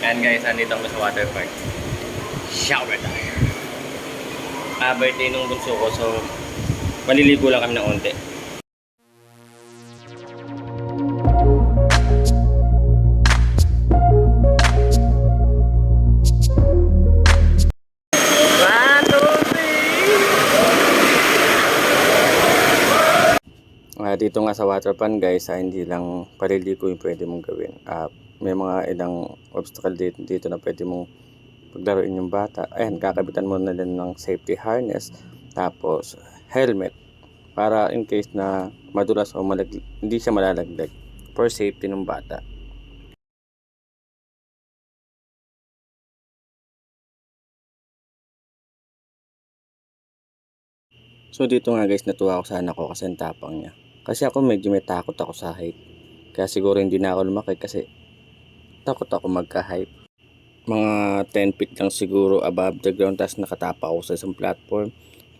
Ayan guys, andito kami sa water park. Shower tayo. Birthday nung bunso ko, so maliligo lang kami ng onte. Dito nga sa water park guys, hindi lang paliligo yung pwede mong gawin. May mga ilang obstacle dito na pwede mong paglaruin yung bata. Ayan, kakabitan mo na din ng safety harness, tapos helmet para in case na madulas o hindi siya malalaglag, for safety ng bata. So dito nga guys, natuwa ako sa anak ko kasi ang tapang niya. Kasi ako medyo may takot ako sa height. Kaya siguro hindi na ako lumaki kasi takot ako magka-height. Mga 10 feet lang siguro above the ground, tapos nakatapa ako sa isang platform.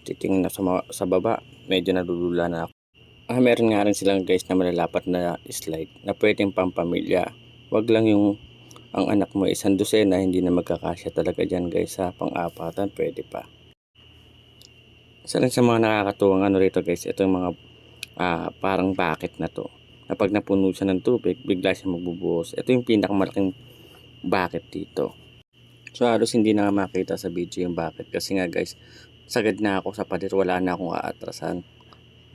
Titingin na sa baba, medyo nadudula na ako. Meron nga rin silang guys na malalapat na slide na pwedeng pampamilya. Wag lang yung ang anak mo isang dosena, hindi na magkakasya talaga dyan guys. Sa pang-apatan pwede pa. Isa rin sa mga nakakatuwang ano rito guys, ito yung mga parang bucket na to, na pag napuno siya ng tubig bigla siya magbubuhos. Ito yung pinakamalaking bucket dito. So halos hindi na makita sa video yung bucket kasi nga guys, sagad na ako sa pader, wala na akong aatrasan.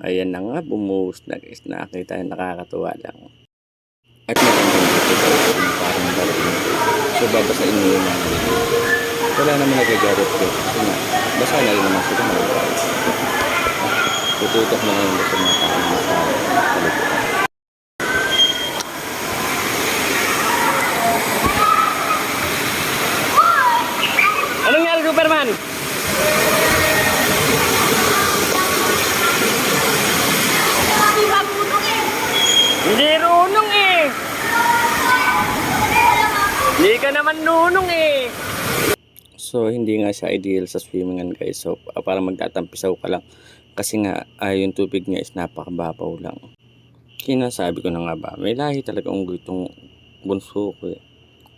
Ayan na nga, bumuhos na guys, nakakita yung nakakatuwa lang. At magandang dito guys, yung parang balon. So babasain nyo yung mga wala naman nagagalit ko kasi nga basa na rin naman sila mga guys. Tututok na lang sa mga tao na sa kaliputan. Anong nangyari, Superman? Hindi runong eh. Hindi ka naman nunong eh. So hindi nga siya ideal sa swimmingan guys. So para magtatampisaw ka lang. Kasi nga yung tubig niya is napakababaw lang. Kinasabi ko na nga ba, may lahi talaga unggoy itong bunso ko eh.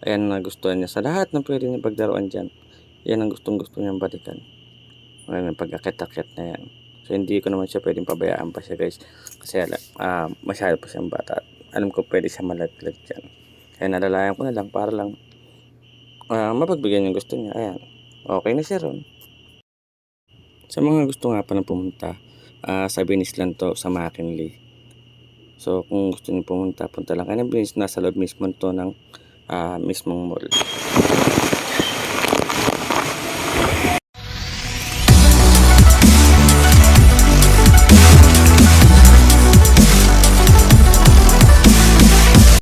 Ayan na gustuhan niya sa lahat ng pwede niya pagdaruan dyan. Yan ang gustong gusto niyang balikan. Ayan, pag-akit-akit na yan. So hindi ko naman siya pwedeng pabayaan pa siya guys. Kasi masyado pa siyang bata. Alam ko pwede siya malaglag dyan. Kaya nalalayan ko na lang para lang mapagbigyan yung gusto niya. Ayan, okay na siya ron. Sa mga gusto nga pa na pumunta, sa Venice lang to, sa McKinley. So kung gusto niyo pumunta, punta lang kayo ng Venice. Nasa loob mismo to ng mismong mall.